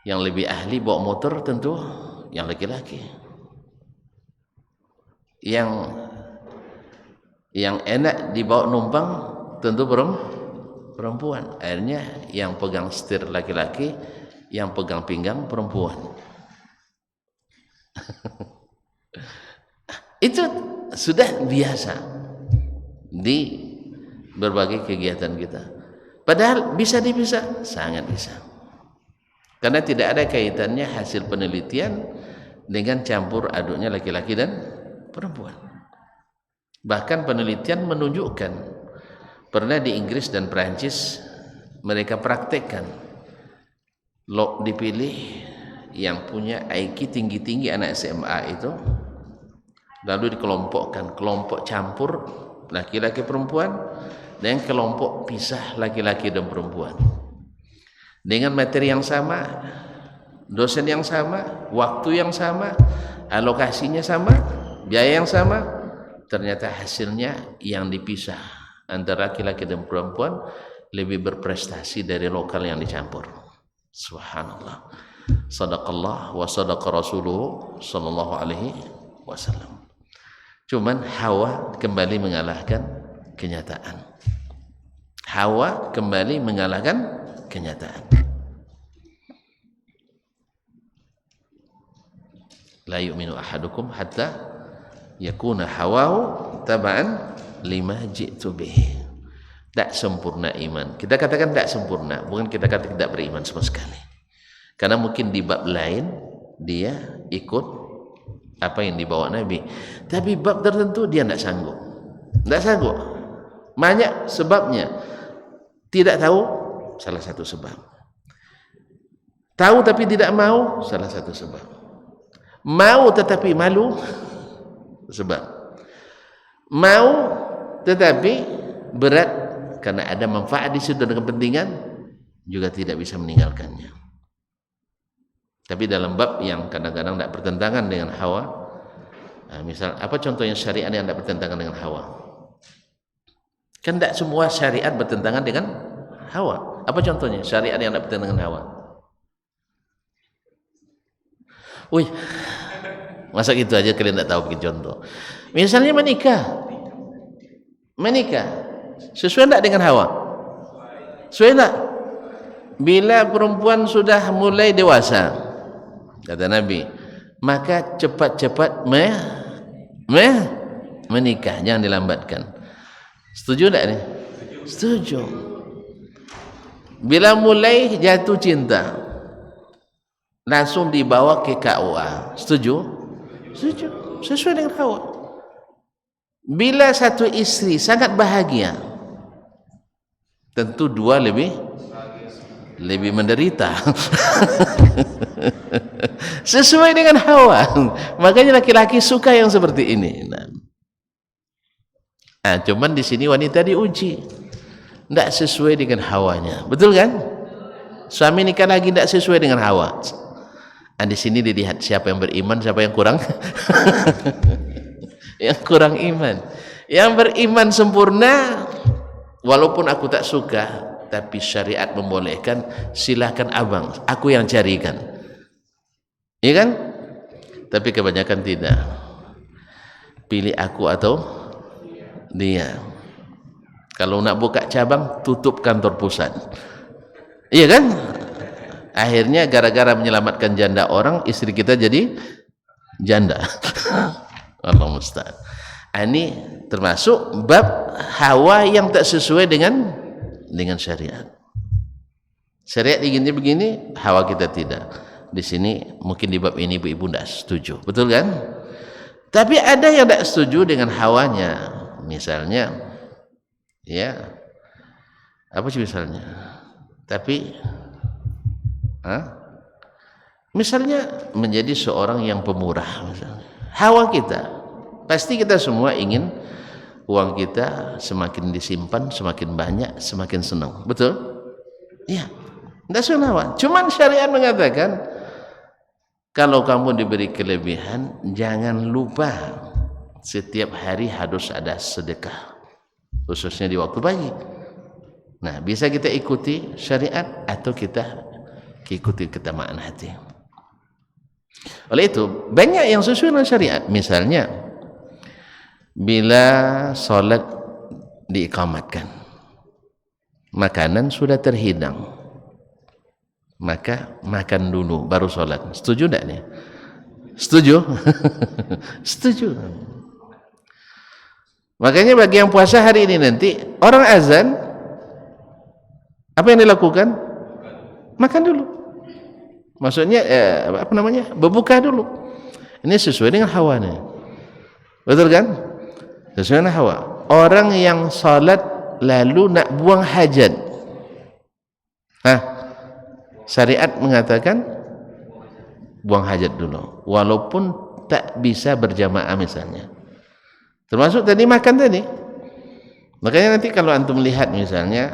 Yang lebih ahli bawa motor tentu yang laki-laki. Yang enak dibawa numpang tentu perempuan. Akhirnya yang pegang setir laki-laki, yang pegang pinggang perempuan. Itu sudah biasa di berbagai kegiatan kita. Padahal bisa dipisah, sangat bisa. Karena tidak ada kaitannya hasil penelitian dengan campur aduknya laki-laki dan perempuan. Bahkan penelitian menunjukkan, pernah di Inggris dan Perancis mereka praktekkan, dipilih yang punya IQ tinggi-tinggi anak SMA itu, lalu dikelompokkan, kelompok campur laki-laki perempuan dan kelompok pisah laki-laki dan perempuan, dengan materi yang sama, dosen yang sama, waktu yang sama, alokasinya sama, biaya yang sama. Ternyata hasilnya yang dipisah antara laki-laki dan perempuan lebih berprestasi dari lokal yang dicampur. Subhanallah. Sadaqallah wa sadaqa rasuluhu sallallahu alaihi wasallam. Cuman hawa kembali mengalahkan kenyataan. Hawa kembali mengalahkan kenyataan. La yu'minu ahadukum hatta yakuna hawahu taba'an lima ji'tu bih. Tak sempurna iman. Kita katakan tak sempurna, bukan kita katakan tidak beriman sama sekali. Karena mungkin di bab lain dia ikut apa yang dibawa Nabi, tapi bab tertentu dia tidak sanggup. Tidak sanggup. Banyak sebabnya. Tidak tahu, salah satu sebab. Tahu tapi tidak mau, salah satu sebab. Mau tetapi malu, sebab. Mau tetapi berat karena ada manfaat di situ dan kepentingan, juga tidak bisa meninggalkannya. Tapi dalam bab yang kadang-kadang tidak bertentangan dengan hawa, misal apa contohnya syariat yang tidak bertentangan dengan hawa? Kan tidak semua syariat bertentangan dengan hawa. Apa contohnya syariat yang tidak bertentangan dengan hawa? Wih, masa gitu aja kalian tidak tahu bikin contoh? Misalnya menikah, sesuai tidak dengan hawa? Sesuai tidak? Bila perempuan sudah mulai dewasa, kata Nabi, maka cepat-cepat menikah, jangan dilambatkan. Setuju tidak nih? Setuju. Bila mulai jatuh cinta, langsung dibawa ke KUA. Setuju? Setuju. Sesuai dengan hawa. Bila satu istri sangat bahagia, tentu dua lebih menderita. Sesuai dengan hawa. Makanya laki-laki suka yang seperti ini. Nah, cuman di sini wanita diuji, tidak sesuai dengan hawanya, betul kan? Suami nikah lagi tidak sesuai dengan hawa. Nah, di sini dilihat siapa yang beriman, siapa yang kurang. Yang kurang iman. Yang beriman sempurna, walaupun aku tak suka, tapi syariat membolehkan, silahkan abang, aku yang carikan, iya kan? Tapi kebanyakan tidak, pilih aku atau dia. Kalau nak buka cabang, tutup kantor pusat, iya kan? Akhirnya gara-gara menyelamatkan janda orang, istri kita jadi janda. Allah musta'an. Ini termasuk bab hawa yang tak sesuai dengan syariat. Syariat inginnya begini, hawa kita tidak. Di sini mungkin di bab ini ibu-ibu tidak setuju, betul kan? Tapi ada yang tidak setuju dengan hawanya. Misalnya, ya, apa sih misalnya? Tapi, misalnya menjadi seorang yang pemurah, misalnya. Hawa kita, pasti kita semua ingin uang kita semakin disimpan, semakin banyak, semakin senang, betul? Iya, tidak sesuai hawa. Cuman syariat mengatakan, kalau kamu diberi kelebihan, jangan lupa setiap hari harus ada sedekah, khususnya di waktu pagi. Nah, bisa kita ikuti syariat atau kita ikuti ketamaan hati. Oleh itu, banyak yang sesuai dengan syariat. Misalnya, bila solat diiqamatkan, makanan sudah terhidang, maka makan dulu baru solat. Setuju tidak nih? Setuju? Setuju. Makanya bagi yang puasa hari ini nanti, orang azan, apa yang dilakukan? Makan dulu. Maksudnya berbuka dulu. Ini sesuai dengan hawa nih, betul kan? Sesuai dengan hawa. Orang yang salat lalu nak buang hajat, syariat mengatakan buang hajat dulu, walaupun tak bisa berjamaah misalnya. Termasuk tadi makan tadi. Makanya nanti kalau antum melihat misalnya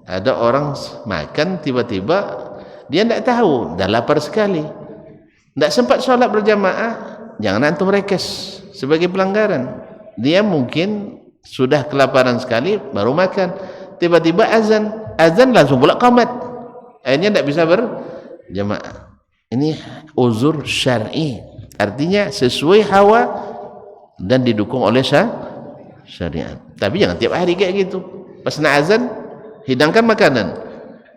ada orang makan tiba-tiba dia tidak tahu, dah lapar sekali, tidak sempat sholat berjamaah, jangan antum rekes sebagai pelanggaran. Dia mungkin sudah kelaparan sekali baru makan, tiba-tiba azan langsung pula qamat, akhirnya tidak bisa berjamaah. Ini uzur syar'i, artinya sesuai hawa dan didukung oleh syariat. Tapi jangan tiap hari kayak gitu. Pas nak azan, hidangkan makanan.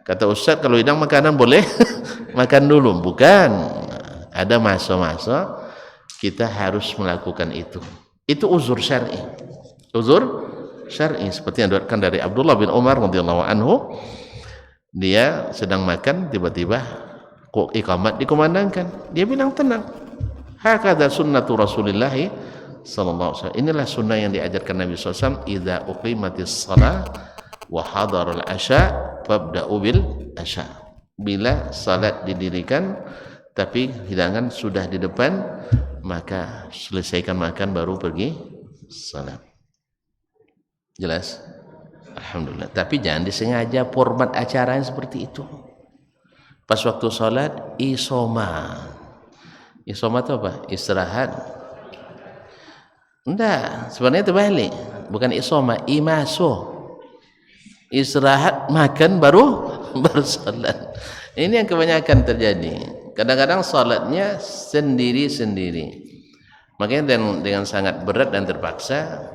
Kata Ustaz, kalau hidang makanan boleh makan dulu. Bukan, ada masa-masa kita harus melakukan itu. Itu uzur syar'i. Uzur syar'i seperti yang diriwayatkan dari Abdullah bin Umar radhiyallahu anhu. Dia sedang makan, tiba-tiba iqamat dikumandangkan. Dia bilang tenang. Hakadha sunnatu Rasulillah sallallahu alaihi wasallam. Inilah sunnah yang diajarkan Nabi sallallahu alaihi wasallam, idza uqimatis shalah wa hadarul asya fabda'u bil asya. Bila salat didirikan tapi hidangan sudah di depan, maka selesaikan makan baru pergi salat. Jelas? Alhamdulillah. Tapi jangan disengaja format acaranya seperti itu. Pas waktu salat isoma. Isoma itu apa? Istirahat. Enggak, sebenarnya terbalik. Bukan isoma, imaso. Istirahat, makan baru salat. Ini yang kebanyakan terjadi. Kadang-kadang salatnya sendiri-sendiri. Makanya dengan sangat berat dan terpaksa,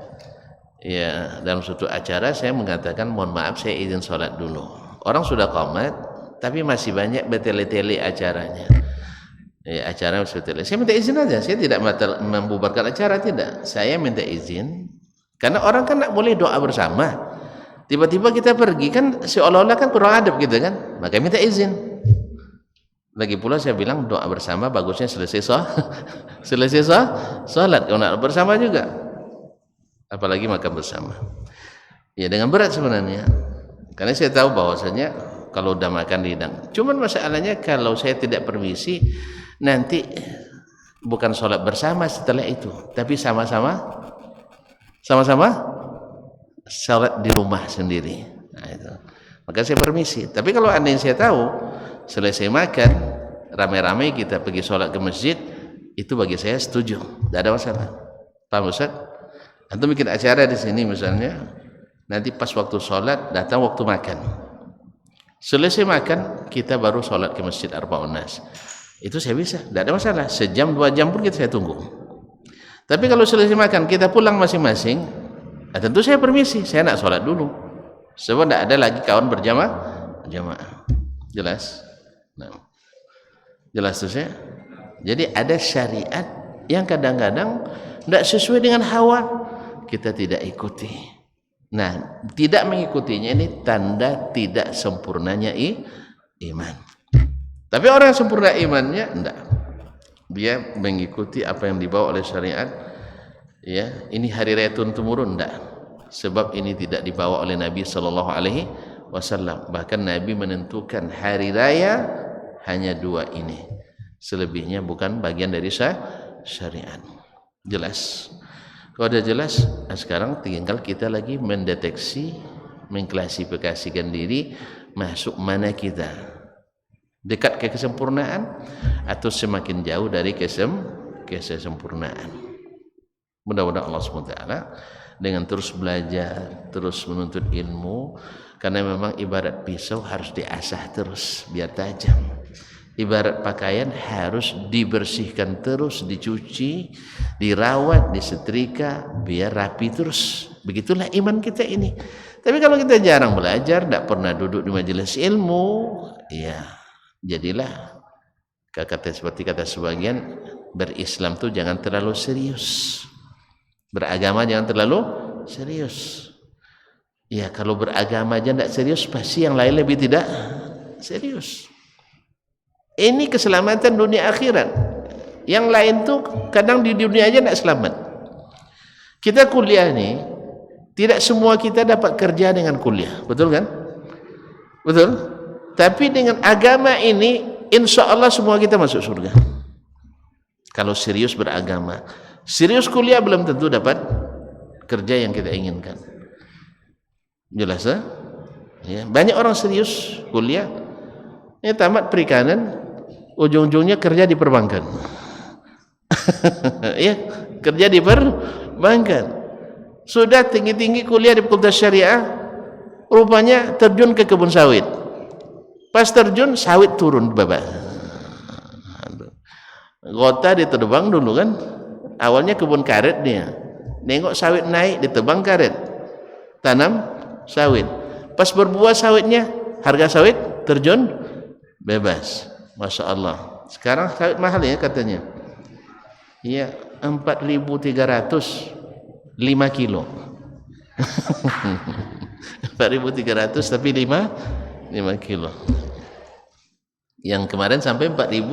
ya, dalam suatu acara saya mengatakan, mohon maaf saya izin salat dulu. Orang sudah qamat, tapi masih banyak bertele-tele acaranya. Ya, acara masih bertele. Saya minta izin aja. Saya tidak membubarkan acara, tidak. Saya minta izin karena orang kan tak boleh doa bersama. Tiba-tiba kita pergi kan seolah-olah kan kurang adab gitu kan, maka minta izin. Lagi pula saya bilang doa bersama bagusnya selesai sholat, kalau nak bersama juga, apalagi makan bersama. Ya dengan berat sebenarnya, karena saya tahu bahwasanya kalau udah makan di hidang. Cuman masalahnya kalau saya tidak permisi, nanti bukan sholat bersama setelah itu, tapi sama-sama sholat di rumah sendiri. Nah, itu. Maka saya permisi. Tapi kalau anda yang saya tahu selesai makan ramai-ramai kita pergi sholat ke masjid, itu bagi saya setuju, tidak ada masalah. Paham Ustaz? Antum bikin acara di sini misalnya, nanti pas waktu sholat datang waktu makan. Selesai makan kita baru sholat ke masjid Arba'un Nas. Itu saya bisa, tidak ada masalah. Sejam 2 jam pun saya tunggu. Tapi kalau selesai makan kita pulang masing-masing, tentu saya permisi, saya nak sholat dulu. Sebab tidak ada lagi kawan berjamaah. Jelas? Nah, jelas tuh saya. Jadi ada syariat yang kadang-kadang tidak sesuai dengan hawa, kita tidak ikuti. Nah, tidak mengikutinya ini tanda tidak sempurnanya iman. Tapi orang yang sempurna imannya tidak. Dia mengikuti apa yang dibawa oleh syariat. Ya, ini hari raya turun-temurun tidak. Sebab ini tidak dibawa oleh Nabi sallallahu alaihi wasallam. Bahkan Nabi menentukan hari raya hanya 2 ini. Selebihnya bukan bagian dari syariat. Jelas? Kalau sudah jelas, sekarang tinggal kita lagi mendeteksi, mengklasifikasikan diri masuk mana kita. Dekat ke kesempurnaan atau semakin jauh dari kesempurnaan. Mudah-mudahan Allah SWT dengan terus belajar, terus menuntut ilmu, karena memang ibarat pisau harus diasah terus biar tajam. Ibarat pakaian harus dibersihkan terus, dicuci, dirawat, disetrika biar rapi terus. Begitulah iman kita ini. Tapi kalau kita jarang belajar, tidak pernah duduk di majelis ilmu, ya jadilah seperti kata sebagian, berislam tuh jangan terlalu serius, beragama jangan terlalu serius. Ya kalau beragama aja tidak serius, pasti yang lain lebih tidak serius. Ini keselamatan dunia akhirat. Yang lain tuh kadang di dunia aja tidak selamat. Kita kuliah nih, tidak semua kita dapat kerja dengan kuliah, betul kan? Betul. Tapi dengan agama ini, insya Allah semua kita masuk surga. Kalau serius beragama, serius kuliah belum tentu dapat kerja yang kita inginkan. Jelas ya? Ya, banyak orang serius kuliah, tamat perikanan, ujung-ujungnya kerja di perbankan. Ya, kerja di perbankan. Sudah tinggi-tinggi kuliah di Fakultas Syariah, rupanya terjun ke kebun sawit. Pas terjun, sawit turun babak. Gota ditebang dulu kan. Awalnya kebun karet dia. Nengok sawit naik, ditebang karet. Tanam sawit. Pas berbuah sawitnya, harga sawit terjun bebas. Masya Allah. Sekarang sawit mahal ya katanya. Iya, 4.300 5 kilo. 4.300 tapi 5 kilo. Yang kemarin sampai 4.000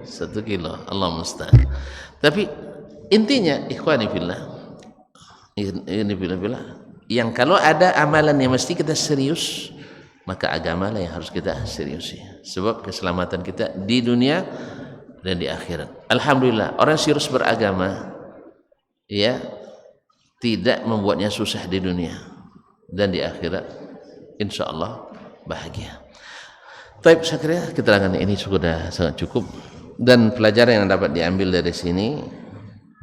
1 kilo. Allah musta'an. Tapi intinya ikhwani fillah, ini billah, yang kalau ada amalan yang mesti kita serius, maka agama lah yang harus kita seriusi. Sebab keselamatan kita di dunia dan di akhirat. Alhamdulillah, orang serius beragama ya tidak membuatnya susah di dunia dan di akhirat, insyaallah bahagia. Baik, saya kira keterangan ini sudah sangat cukup, dan pelajaran yang dapat diambil dari sini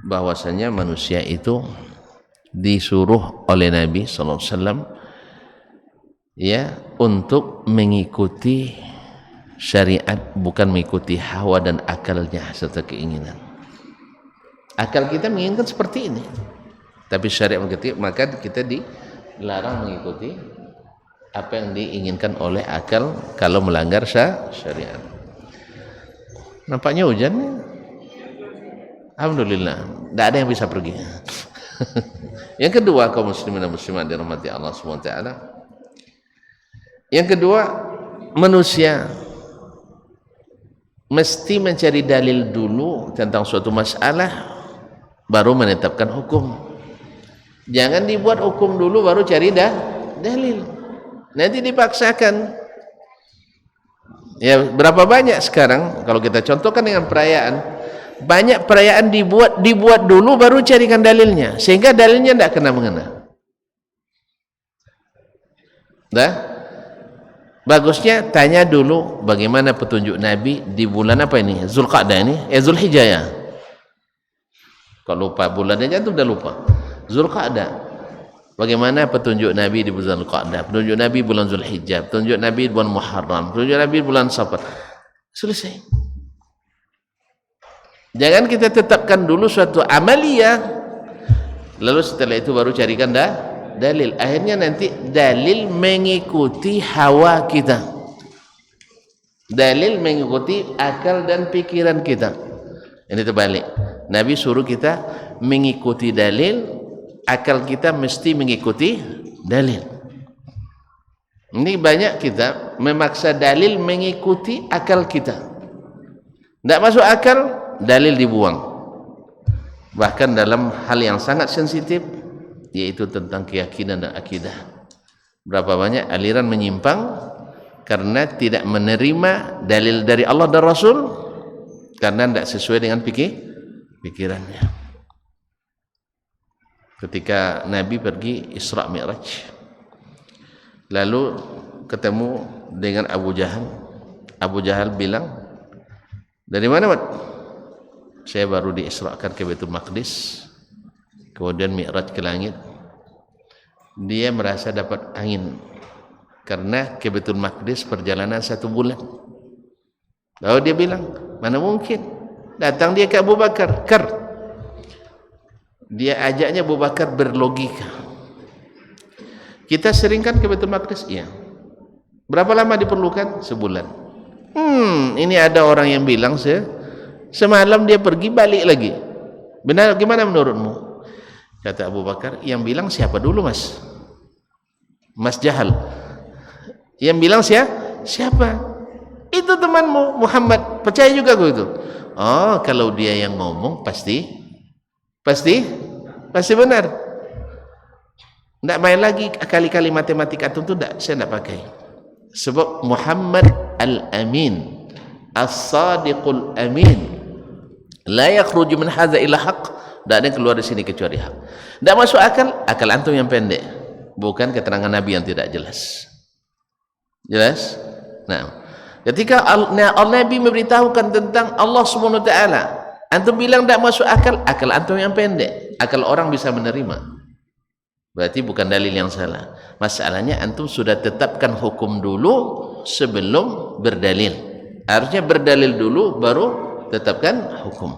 bahwasanya manusia itu disuruh oleh Nabi sallallahu alaihi wasallam ya untuk mengikuti syariat, bukan mengikuti hawa dan akalnya serta keinginan. Akal kita menginginkan seperti ini, tapi syariat maka kita dilarang mengikuti apa yang diinginkan oleh akal kalau melanggar syariat. Nampaknya hujan nih. Alhamdulillah, tidak ada yang bisa pergi. Yang kedua, kaum muslimin dan muslimat dirahmati Allah Subhanahu wa taala. Yang kedua, manusia mesti mencari dalil dulu tentang suatu masalah baru menetapkan hukum. Jangan dibuat hukum dulu baru cari dalil. Nanti dipaksakan. Ya, berapa banyak sekarang kalau kita contohkan dengan perayaan, banyak perayaan dibuat dulu baru carikan dalilnya, sehingga dalilnya tidak kena mengena. Dah? Bagusnya tanya dulu bagaimana petunjuk Nabi di bulan apa ini? Zulqa'dah ini? Zulhijjah ya? Kalau lupa bulannya itu udah lupa. Zulqa'dah. Bagaimana petunjuk Nabi di bulan Zulqa'dah? Petunjuk Nabi bulan Zulhijjah, petunjuk Nabi bulan Muharram, petunjuk Nabi bulan Safar. Selesai. Jangan kita tetapkan dulu suatu amaliyah, lalu setelah itu baru carikan dalil. Akhirnya nanti dalil mengikuti hawa kita, dalil mengikuti akal dan pikiran kita. Ini terbalik. Nabi suruh kita mengikuti dalil, akal kita mesti mengikuti dalil. Ini banyak kita memaksa dalil mengikuti akal kita, tidak masuk akal, dalil dibuang. Bahkan dalam hal yang sangat sensitif, yaitu tentang keyakinan dan akidah, berapa banyak aliran menyimpang karena tidak menerima dalil dari Allah dan Rasul, karena tidak sesuai dengan pikirannya. Ketika Nabi pergi Isra Mi'raj, lalu ketemu dengan Abu Jahal. Abu Jahal bilang, dari mana, Mat? Saya baru diisrakan ke Baitul Maqdis, kemudian Mi'raj ke langit. Dia merasa dapat angin karena ke Baitul Maqdis perjalanan 1 bulan. Lalu dia bilang, mana mungkin? Datang dia ke Abu Bakar, dia ajaknya Abu Bakar berlogika. Kita sering kan ke Baitul Maqdis? Iya. Berapa lama diperlukan? Sebulan. Ini ada orang yang bilang semalam dia pergi balik lagi. Benar, gimana menurutmu? Kata Abu Bakar, yang bilang siapa dulu, Mas? Mas Jahal. Yang bilang siapa? Itu temanmu Muhammad. Percaya juga gue itu. Oh, kalau dia yang ngomong pasti benar. Tidak main lagi kali-kali matematika itu saya tidak pakai. Sebab Muhammad Al-Amin, As-Sadiqul Amin, la yakhruju min hadza illa haqq. Tidak ada yang keluar dari sini kecuali hak. Tidak masuk akal antum yang pendek, bukan keterangan Nabi yang tidak jelas. Jelas? Nah, ketika Nabi memberitahukan tentang Allah Subhanahu wa taala, antum bilang tidak masuk akal antum yang pendek. Akal orang bisa menerima. Berarti bukan dalil yang salah. Masalahnya antum sudah tetapkan hukum dulu sebelum berdalil. Harusnya berdalil dulu baru tetapkan hukum.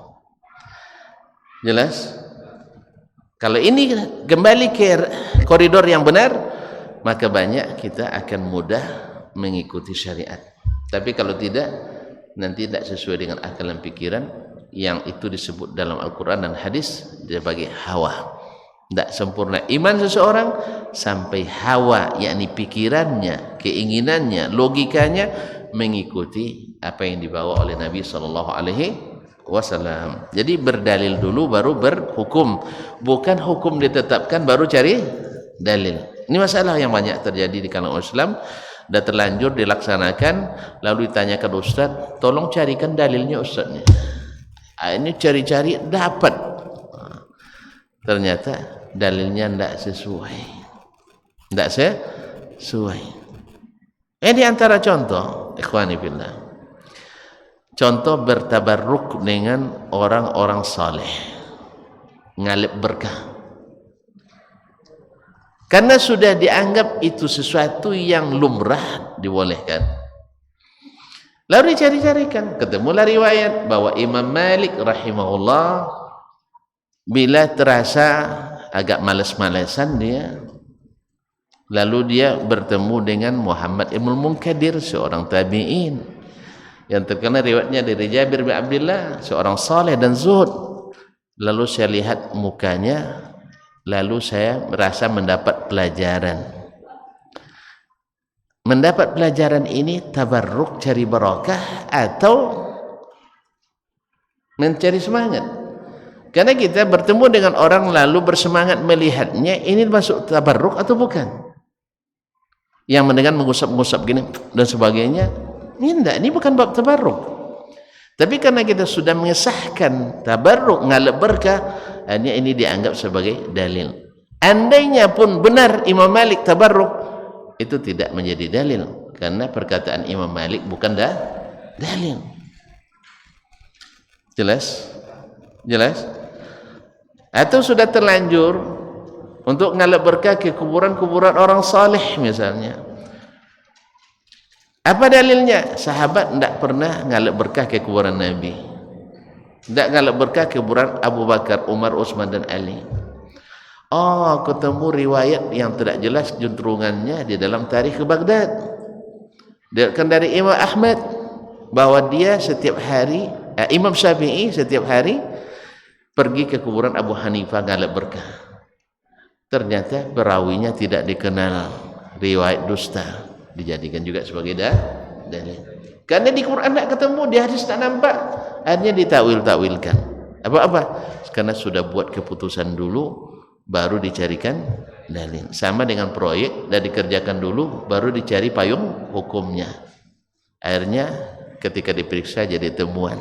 Jelas? Kalau ini kembali ke koridor yang benar, maka banyak kita akan mudah mengikuti syariat. Tapi kalau tidak, nanti tidak sesuai dengan akal dan pikiran, yang itu disebut dalam Al-Quran dan hadis sebagai hawa. Tidak sempurna iman seseorang sampai hawa, yakni pikirannya, keinginannya, logikanya mengikuti apa yang dibawa oleh Nabi SAW. Jadi berdalil dulu baru berhukum, bukan hukum ditetapkan baru cari dalil. Ini masalah yang banyak terjadi di kalangan Islam. Dah terlanjur dilaksanakan, lalu ditanyakan Ustaz, tolong carikan dalilnya Ustaznya. Ini cari-cari dapat, ternyata dalilnya tidak sesuai. Ini antara contoh, ikhwani billah, contoh bertabarruk dengan orang-orang saleh, ngalip berkah, karena sudah dianggap itu sesuatu yang lumrah, dibolehkan. Lalu dicari-carikan, ketemulah riwayat bahwa Imam Malik rahimahullah bila terasa agak malas-malasan dia, lalu dia bertemu dengan Muhammad Ibn Munkadir, seorang tabi'in yang terkenal riwayatnya dari Jabir bin Abdullah, seorang saleh dan zuhud. Lalu saya lihat mukanya, lalu saya merasa mendapat pelajaran. Mendapat pelajaran ini tabarruk, cari barakah, atau mencari semangat? Karena kita bertemu dengan orang lalu bersemangat melihatnya, ini masuk tabarruk atau bukan? Yang mendengar mengusap-ngusap gini dan sebagainya, ini bukan bab tabarruk. Tapi karena kita sudah mengesahkan tabarruk, ngalap berkah, hanya ini dianggap sebagai dalil. Andainya pun benar Imam Malik tabarruk, itu tidak menjadi dalil, karena perkataan Imam Malik bukan dalil. Jelas? Atau sudah terlanjur untuk ngalap berkah ke kuburan-kuburan orang saleh misalnya. Apa dalilnya? Sahabat tidak pernah ngalap berkah ke kuburan Nabi, tidak ngalap berkah ke kuburan Abu Bakar, Umar, Utsman dan Ali. Oh, ketemu riwayat yang tidak jelas juntrungannya di dalam tarikh Baghdad. Diriwayatkan dari Imam Ahmad bahwa dia setiap hari, Imam Syafi'i setiap hari pergi ke kuburan Abu Hanifah ngalap berkah. Ternyata perawinya tidak dikenal, riwayat dusta, dijadikan juga sebagai dalil. Karena di Quran tak ketemu, di hadis tak nampak, akhirnya ditakwil-takwilkan. Apa-apa? Karena sudah buat keputusan dulu, baru dicarikan dalil. Sama dengan proyek, dan dikerjakan dulu, baru dicari payung hukumnya. Akhirnya ketika diperiksa jadi temuan.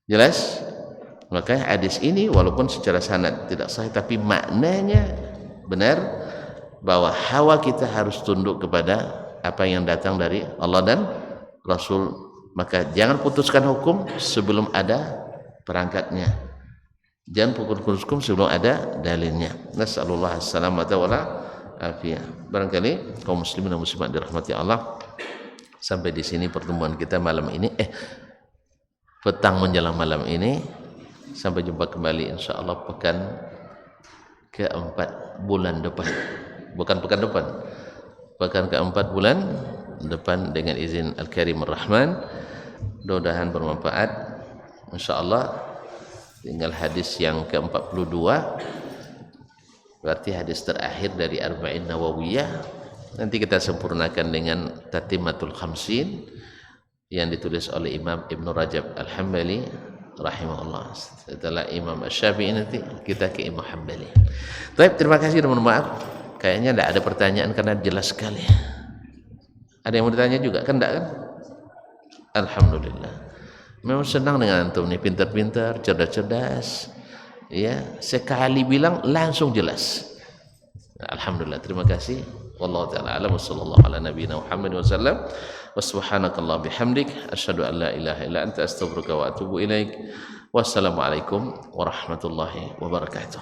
Jelas? Maka hadis ini walaupun secara sanad tidak sahih, tapi maknanya benar, bahwa hawa kita harus tunduk kepada apa yang datang dari Allah dan Rasul. Maka jangan putuskan hukum sebelum ada perangkatnya, jangan putuskan hukum sebelum ada dalilnya. Nasallallahu assalamata wal afiyah. Barangkali kaum muslimin dan muslimat dirahmati Allah, sampai di sini pertemuan kita malam ini, petang menjelang malam ini. Sampai jumpa kembali insyaallah pekan keempat bulan depan, bukan pekan depan, pekan keempat bulan depan dengan izin Al-Karim Ar-Rahman. Mudah-mudahan bermanfaat insyaallah. Tinggal hadis yang ke-42, berarti hadis terakhir dari Arba'in Nawawiyah. Nanti kita sempurnakan dengan Tatimatul Khamsin yang ditulis oleh Imam Ibn Rajab Al-Hambali rahimahullah. Setelah Imam Asy-Syafi'i nanti kita ke Imam Hambali. Baik, terima kasih dan mohon maaf. Kayaknya tidak ada pertanyaan karena jelas sekali. Ada yang mau ditanya juga kan? Tidak kan? Alhamdulillah. Memang senang dengan antum nih, pintar-pintar, cerdas-cerdas. Ya, sekali bilang langsung jelas. Alhamdulillah, terima kasih. Wallahu taala alam, sallallahu ala nabiyina Muhammad wa sallam. Wa subhanakallah bihamdik asyhadu an la ilaha illa anta astaghfiruka wa atubu ilaik. Wassalamualaikum warahmatullahi wabarakatuh.